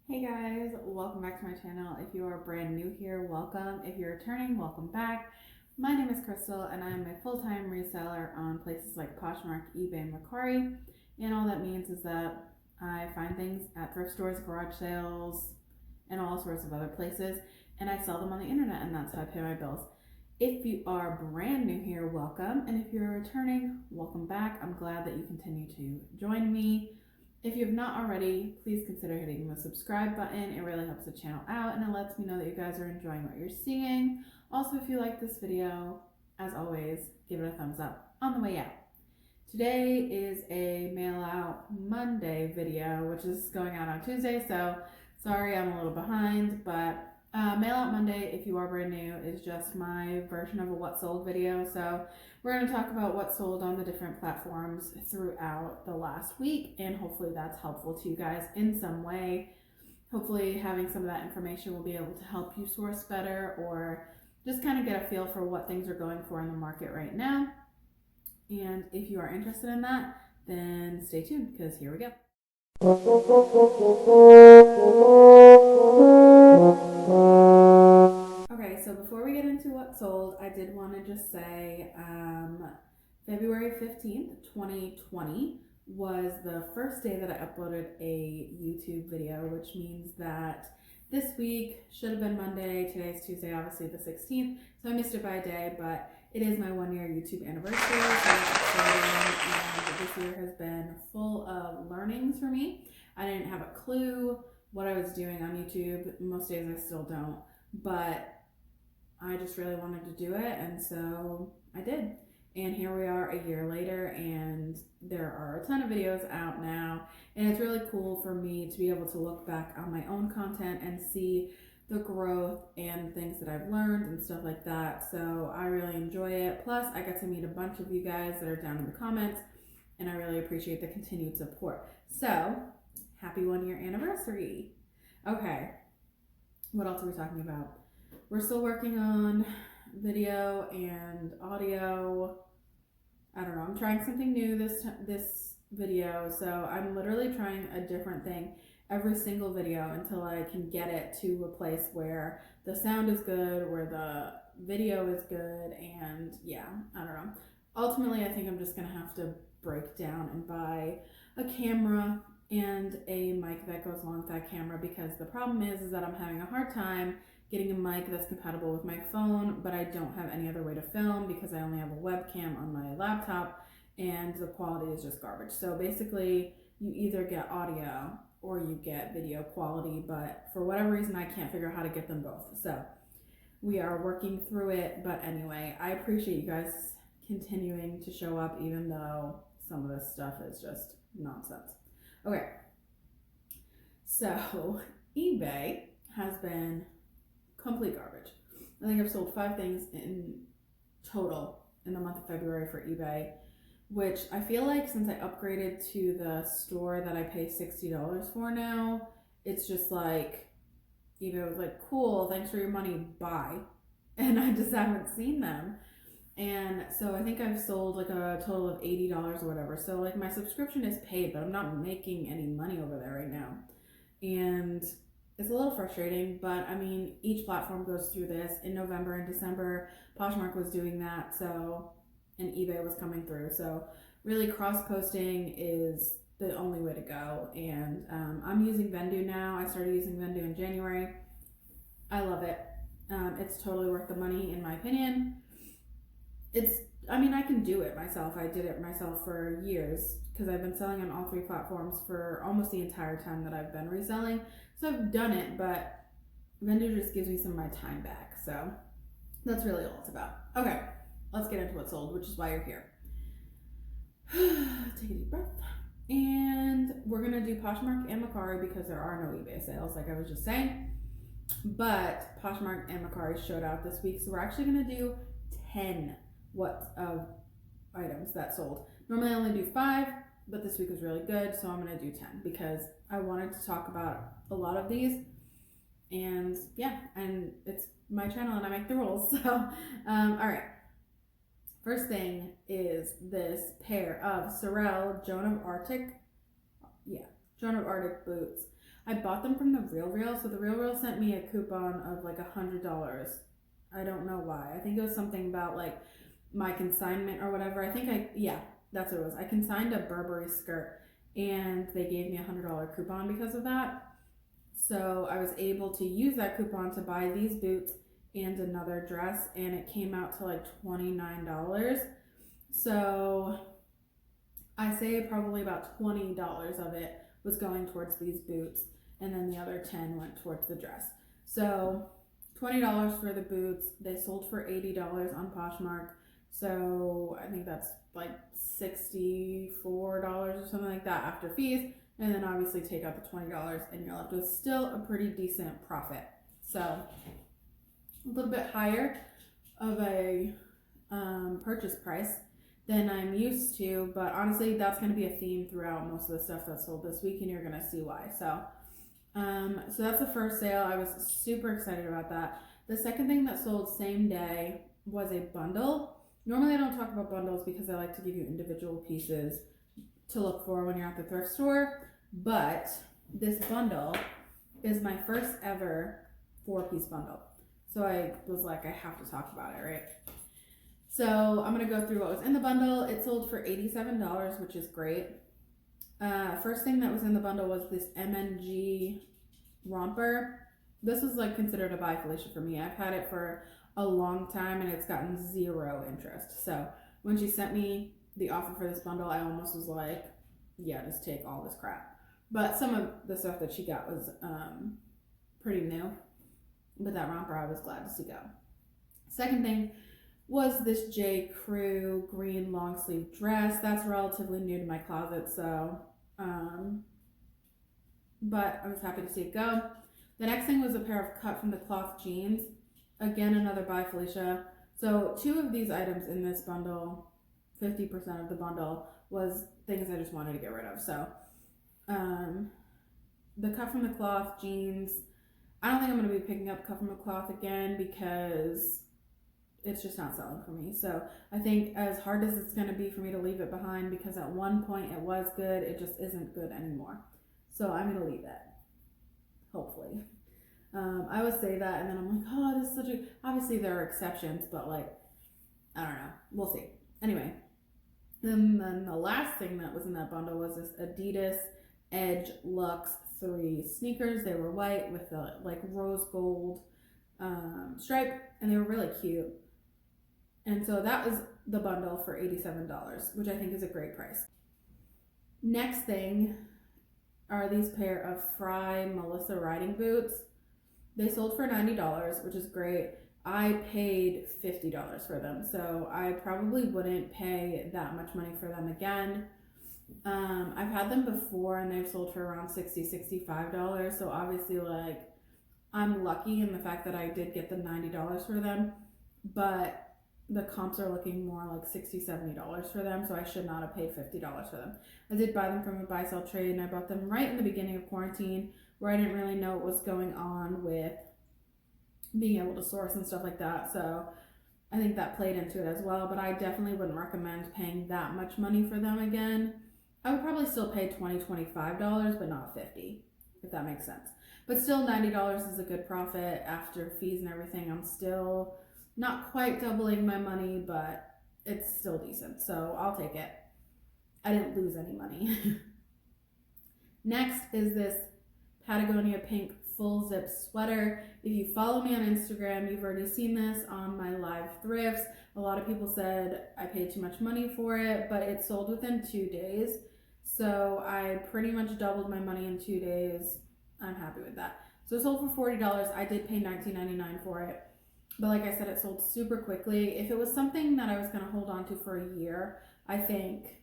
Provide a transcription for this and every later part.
Hey guys, welcome back to my channel. If you are brand new here, welcome. If you're returning, welcome back. My name is Crystal and I am a full-time reseller on places like Poshmark, eBay, and Mercari. And all that means is that I find things at thrift stores, garage sales, and all sorts of other places, and I sell them on the internet, and that's how I pay my bills. If you are brand new here, welcome. And if you're returning, welcome back. I'm glad that you continue to join me. If you have not already, please consider hitting the subscribe button. It really helps the channel out and it lets me know that you guys are enjoying what you're seeing. Also, if you like this video, as always, give it a thumbs up on the way out. Today is a mail out Monday video, which is going out on Tuesday, so sorry I'm a little behind, but mail out Monday, if you are brand new, is just my version of a what sold video. So we're going to talk about what sold on the different platforms throughout the last week, and hopefully that's helpful to you guys in some way. Hopefully having some of that information will be able to help you source better or just kind of get a feel for what things are going for in the market right now. And if you are interested in that, then stay tuned because here we go. Okay, so before we get into what sold, I did want to just say February 15th, 2020 was the first day that I uploaded a YouTube video, which means that this week should have been Monday. Today's Tuesday, obviously the 16th, so I missed it by a day, but it is my 1-year YouTube anniversary, so that's exciting, and this year has been full of learnings for me. I didn't have a clue what I was doing on YouTube. Most days I still don't, but I just really wanted to do it, and so I did. And here we are a year later, and there are a ton of videos out now, and it's really cool for me to be able to look back on my own content and see the growth and things that I've learned and stuff like that. So I really enjoy it. Plus, I got to meet a bunch of you guys that are down in the comments, and I really appreciate the continued support. So, happy 1-year anniversary. Okay, what else are we talking about? We're still working on video and audio. I don't know, I'm trying something new this video, so I'm literally trying a different thing every single video until I can get it to a place where the sound is good, where the video is good, and yeah, I don't know. Ultimately, I think I'm just gonna have to break down and buy a camera and a mic that goes along with that camera, because the problem is that I'm having a hard time getting a mic that's compatible with my phone, but I don't have any other way to film because I only have a webcam on my laptop and the quality is just garbage. So basically, you either get audio or you get video quality, but for whatever reason, I can't figure out how to get them both. So we are working through it, but anyway, I appreciate you guys continuing to show up even though some of this stuff is just nonsense. Okay, so eBay has been complete garbage. I think I've sold 5 things in total in the month of February for eBay, which I feel like since I upgraded to the store that I pay $60 for now, it's just like eBay was like, cool, thanks for your money, bye. And I just haven't seen them. And so I think I've sold like a total of $80 or whatever. So like my subscription is paid, but I'm not making any money over there right now. And it's a little frustrating, but I mean, each platform goes through this. In November and December, Poshmark was doing that, so, and eBay was coming through. So really cross-posting is the only way to go. And I'm using Vendu now. I started using Vendu in January. I love it. It's totally worth the money in my opinion. I mean, I can do it myself. I did it myself for years because I've been selling on all 3 platforms for almost the entire time that I've been reselling. So I've done it, but Vendor just gives me some of my time back. So that's really all it's about. Okay, let's get into what sold, which is why you're here. Take a deep breath. And we're going to do Poshmark and Mercari because there are no eBay sales, like I was just saying. But Poshmark and Mercari showed out this week, so we're actually going to do 10 items that sold. Normally I only do 5, but this week was really good, so I'm going to do 10 because I wanted to talk about a lot of these, and yeah, and it's my channel and I make the rules. So all right, first thing is this pair of Sorel Joan of Arctic boots. I bought them from the RealReal, so the RealReal sent me a coupon of like $100. I don't know why. I think it was something about like my consignment or whatever. Yeah, that's what it was. I consigned a Burberry skirt and they gave me $100 coupon because of that. So I was able to use that coupon to buy these boots and another dress, and it came out to like $29. So I say probably about $20 of it was going towards these boots, and then the other $10 went towards the dress. So $20 for the boots. They sold for $80 on Poshmark. So I think that's like $64 or something like that after fees. And then obviously take out the $20 and you're left with still a pretty decent profit. So a little bit higher of a purchase price than I'm used to, but honestly that's going to be a theme throughout most of the stuff that's sold this week, and you're going to see why. So that's the first sale. I was super excited about that. The second thing that sold same day was a bundle. Normally I don't talk about bundles because I like to give you individual pieces to look for when you're at the thrift store, but this bundle is my first ever 4-piece bundle. So I was like, I have to talk about it, right? So I'm going to go through what was in the bundle. It sold for $87, which is great. First thing that was in the bundle was this MNG romper. This was like considered a buy Felicia for me. I've had it for a long time and it's gotten zero interest. So when she sent me the offer for this bundle, I almost was like, yeah, just take all this crap. But some of the stuff that she got was pretty new. But that romper I was glad to see go. Second thing was this J. Crew green long sleeve dress. That's relatively new to my closet, so but I was happy to see it go. The next thing was a pair of cut from the cloth jeans. Again, another buy Felicia. So 2 of these items in this bundle, 50% of the bundle, was things I just wanted to get rid of. So the cut from the cloth jeans, I don't think I'm going to be picking up cut from the cloth again because it's just not selling for me. So I think as hard as it's going to be for me to leave it behind, because at one point it was good, it just isn't good anymore. So I'm going to leave it, hopefully. I always say that and then I'm like, oh, this is such a, obviously there are exceptions, but like, I don't know, we'll see. Anyway, then the last thing that was in that bundle was this Adidas Edge Luxe 3 sneakers. They were white with a like rose gold stripe, and they were really cute. And so that was the bundle for $87, which I think is a great price. Next thing are these pair of Fry Melissa riding boots. They sold for $90, which is great. I paid $50 for them, so I probably wouldn't pay that much money for them again. I've had them before and they've sold for around $60, $65, so obviously like I'm lucky in the fact that I did get the $90 for them, but the comps are looking more like $60, $70 for them, so I should not have paid $50 for them. I did buy them from a buy-sell trade, and I bought them right in the beginning of quarantine where I didn't really know what was going on with being able to source and stuff like that, so I think that played into it as well, but I definitely wouldn't recommend paying that much money for them again. I would probably still pay $20, $25, but not $50, if that makes sense. But still, $90 is a good profit after fees and everything. I'm still not quite doubling my money, but it's still decent, so I'll take it. I didn't lose any money. Next is this Patagonia pink full zip sweater. If you follow me on Instagram, you've already seen this on my live thrifts. A lot of people said I paid too much money for it, but it sold within 2 days. So I pretty much doubled my money in 2 days. I'm happy with that. So it sold for $40. I did pay $19.99 for it. But like I said, it sold super quickly. If it was something that I was going to hold on to for a year, I think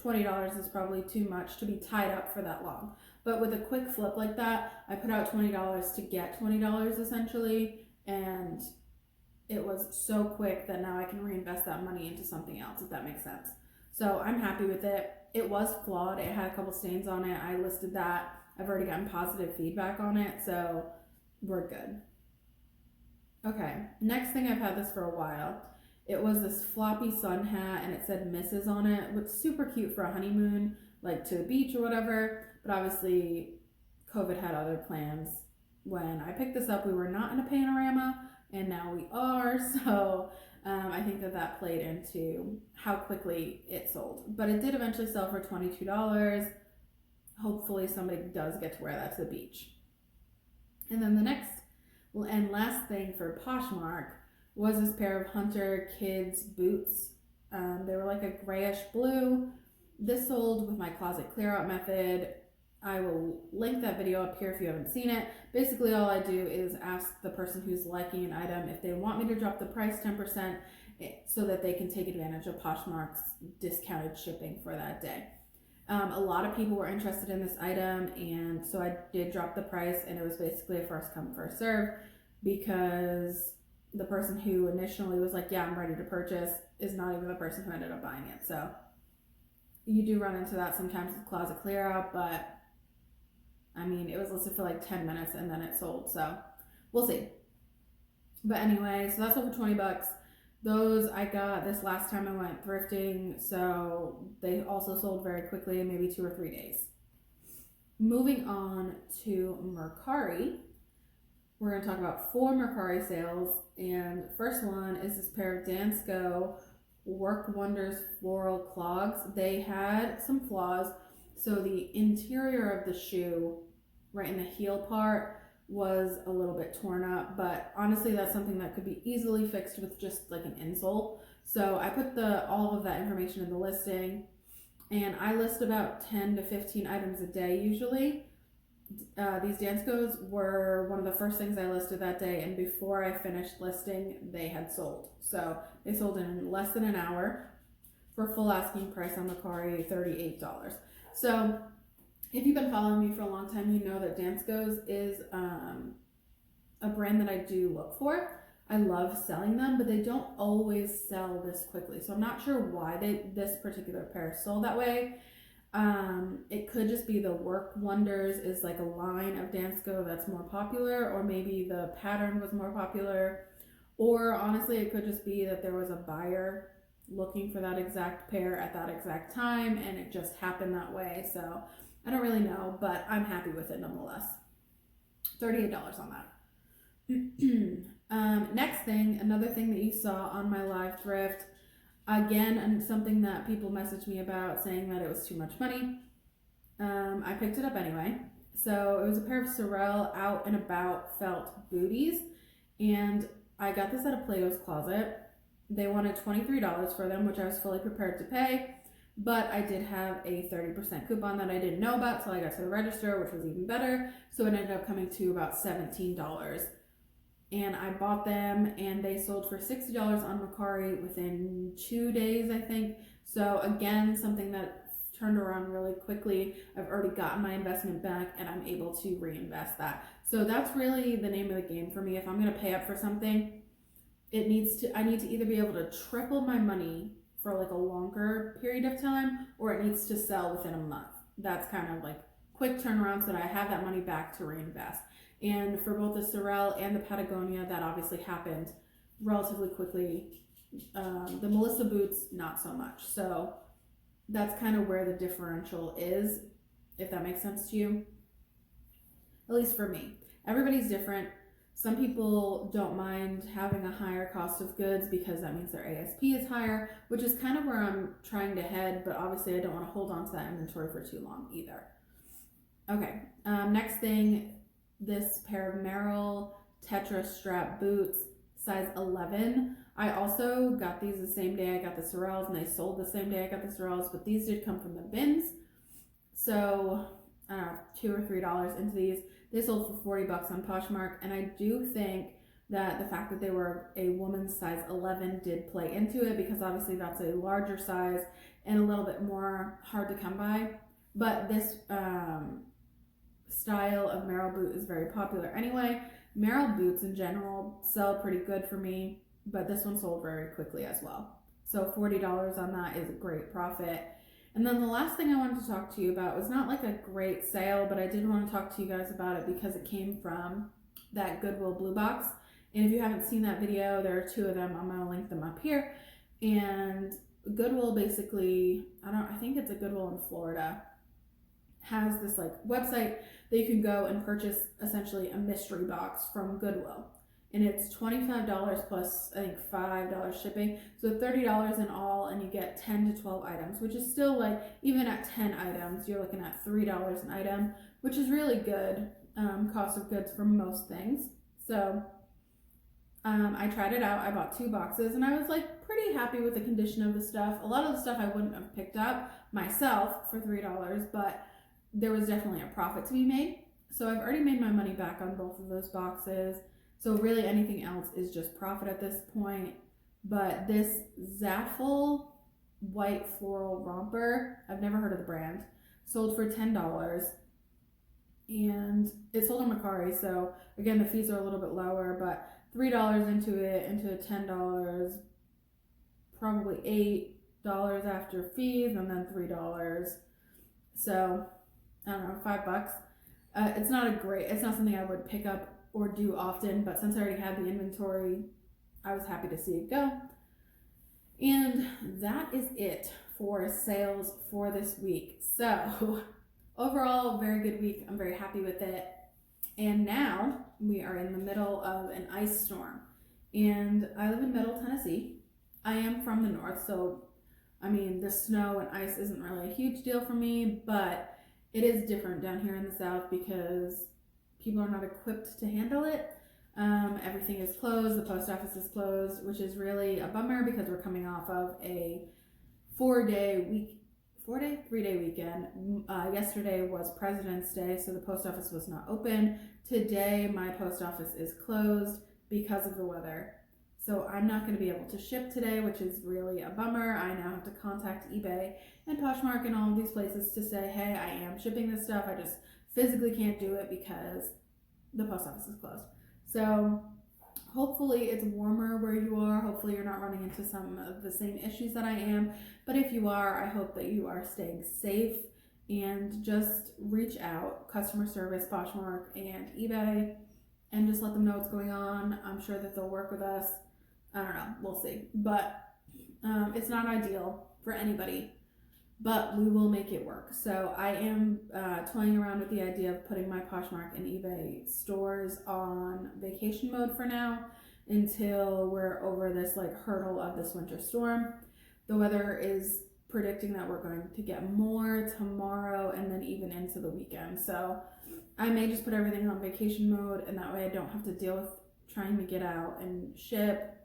$20 is probably too much to be tied up for that long. But with a quick flip like that, I put out $20 to get $20 essentially, and it was so quick that now I can reinvest that money into something else, if that makes sense. So I'm happy with it. It was flawed. It had a couple stains on it. I listed that. I've already gotten positive feedback on it, so we're good. Okay, next thing, I've had this for a while. It was this floppy sun hat and it said Mrs. on it. It looked super cute for a honeymoon, like to the beach or whatever, but obviously COVID had other plans. When I picked this up, we were not in a panorama, and now we are. So I think that played into how quickly it sold. But it did eventually sell for $22. Hopefully somebody does get to wear that to the beach. And then the next and last thing for Poshmark was this pair of Hunter Kids boots. They were like a grayish blue. This sold with my closet clear out method. I will link that video up here if you haven't seen it. Basically all I do is ask the person who's liking an item if they want me to drop the price 10% so that they can take advantage of Poshmark's discounted shipping for that day. A lot of people were interested in this item, and so I did drop the price, and it was basically a first come first serve, because the person who initially was like, yeah, I'm ready to purchase, is not even the person who ended up buying it. So you do run into that sometimes with closet clear out, but I mean, it was listed for like 10 minutes and then it sold, so we'll see. But anyway, so that's over $20. Those I got this last time I went thrifting, so they also sold very quickly, maybe 2 or 3 days. Moving on to Mercari, we're going to talk about 4 Mercari sales, and first one is this pair of Dansko Work Wonders floral clogs. They had some flaws, so the interior of the shoe, right in the heel part, was a little bit torn up, but honestly that's something that could be easily fixed with just like an insole. So I put all of that information in the listing, and I list about 10 to 15 items a day usually. These Danskos were one of the first things I listed that day, and before I finished listing they had sold. So they sold in less than an hour for full asking price on Mercari, $38. So if you've been following me for a long time, you know that Danskos is a brand that I do look for. I love selling them, but they don't always sell this quickly. So I'm not sure why this particular pair sold that way. It could just be the Work Wonders is like a line of Dansko that's more popular, or maybe the pattern was more popular, or honestly it could just be that there was a buyer looking for that exact pair at that exact time and it just happened that way. So I don't really know, but I'm happy with it nonetheless. $38 on that. Next thing, another thing that you saw on my live thrift, again, and something that people messaged me about saying that it was too much money. I picked it up anyway. So it was a pair of Sorel Out and About felt booties, and I got this at a Plato's Closet. They wanted $23 for them, which I was fully prepared to pay. But I did have a 30% coupon that I didn't know about till I got to the register, which was even better. So it ended up coming to about $17. And I bought them, and they sold for $60 on Mercari within 2 days, I think. So again, something that turned around really quickly. I've already gotten my investment back, and I'm able to reinvest that. So that's really the name of the game for me. If I'm going to pay up for something, I need to either be able to triple my money for like a longer period of time, or it needs to sell within a month. That's kind of like quick turnaround so that I have that money back to reinvest. And for both the Sorel and the Patagonia, that obviously happened relatively quickly. The Melissa boots, not so much. So that's kind of where the differential is, if that makes sense to you. At least for me. Everybody's different. Some people don't mind having a higher cost of goods because that means their ASP is higher, which is kind of where I'm trying to head, but obviously I don't want to hold on to that inventory for too long either. Okay, next thing, this pair of Merrell Tetra strap boots, size 11. I also got these the same day I got the Sorels, and they sold the same day I got the Sorels, but these did come from the bins. So, I don't know, $2 or $3 into these. They sold for $40 on Poshmark, and I do think that the fact that they were a woman's size 11 did play into it, because obviously that's a larger size and a little bit more hard to come by. But this style of Merrell boot is very popular anyway. Merrell boots in general sell pretty good for me, but this one sold very quickly as well. So $40 on that is a great profit. And then the last thing I wanted to talk to you about was not like a great sale, but I did want to talk to you guys about it because it came from that Goodwill Blue Box. And if you haven't seen that video, there are 2 of them. I'm going to link them up here. And Goodwill basically, I think it's a Goodwill in Florida, has this like website that you can go and purchase essentially a mystery box from Goodwill. And it's $25 plus I think $5 shipping. So $30 in all, and you get 10 to 12 items, which is still like, even at 10 items, you're looking at $3 an item, which is really good cost of goods for most things. So I tried it out. I bought 2 boxes and I was like pretty happy with the condition of the stuff. A lot of the stuff I wouldn't have picked up myself for $3, but there was definitely a profit to be made. So I've already made my money back on both of those boxes. So really anything else is just profit at this point. But this Zaffle white floral romper, I've never heard of the brand, sold for $10. And it sold on Mercari, so again the fees are a little bit lower, but $3 into $10, probably $8 after fees, and then $3. So I don't know, $5. It's not something I would pick up or do often, but since I already had the inventory, I was happy to see it go. And that is it for sales for this week. So overall, very good week. I'm very happy with it. And now we are in the middle of an ice storm. And I live in Middle Tennessee. I am from the north, so I mean, the snow and ice isn't really a huge deal for me, but it is different down here in the south because people are not equipped to handle it. Everything is closed. The post office is closed, which is really a bummer because we're coming off of a 3-day weekend. Yesterday was President's Day, so the post office was not open. Today, my post office is closed because of the weather. So I'm not going to be able to ship today, which is really a bummer. I now have to contact eBay and Poshmark and all of these places to say, hey, I am shipping this stuff. I just physically can't do it because the post office is closed. So hopefully it's warmer where you are. Hopefully you're not running into some of the same issues that I am. But if you are, I hope that you are staying safe and just reach out, customer service, Poshmark, and eBay, and just let them know what's going on. I'm sure that they'll work with us. I don't know, we'll see. But it's not ideal for anybody, but we will make it work. So I am toying around with the idea of putting my Poshmark and eBay stores on vacation mode for now until we're over this like hurdle of this winter storm. The weather is predicting that we're going to get more tomorrow and then even into the weekend. So I may just put everything on vacation mode, and that way I don't have to deal with trying to get out and ship.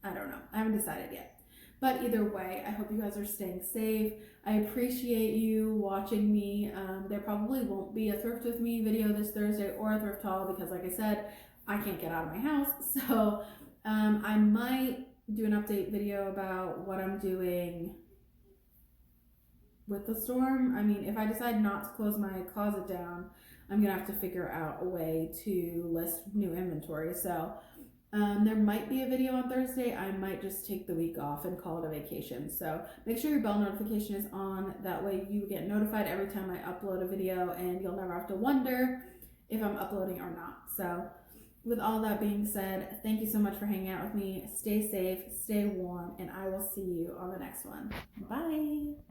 I don't know. I haven't decided yet. But either way, I hope you guys are staying safe. I appreciate you watching me. There probably won't be a Thrift With Me video this Thursday or a thrift haul because, like I said, I can't get out of my house. So I might do an update video about what I'm doing with the storm. I mean, if I decide not to close my closet down, I'm going to have to figure out a way to list new inventory. So there might be a video on Thursday. I might just take the week off and call it a vacation. So make sure your bell notification is on. That way you get notified every time I upload a video and you'll never have to wonder if I'm uploading or not. So with all that being said, thank you so much for hanging out with me. Stay safe, stay warm, and I will see you on the next one. Bye.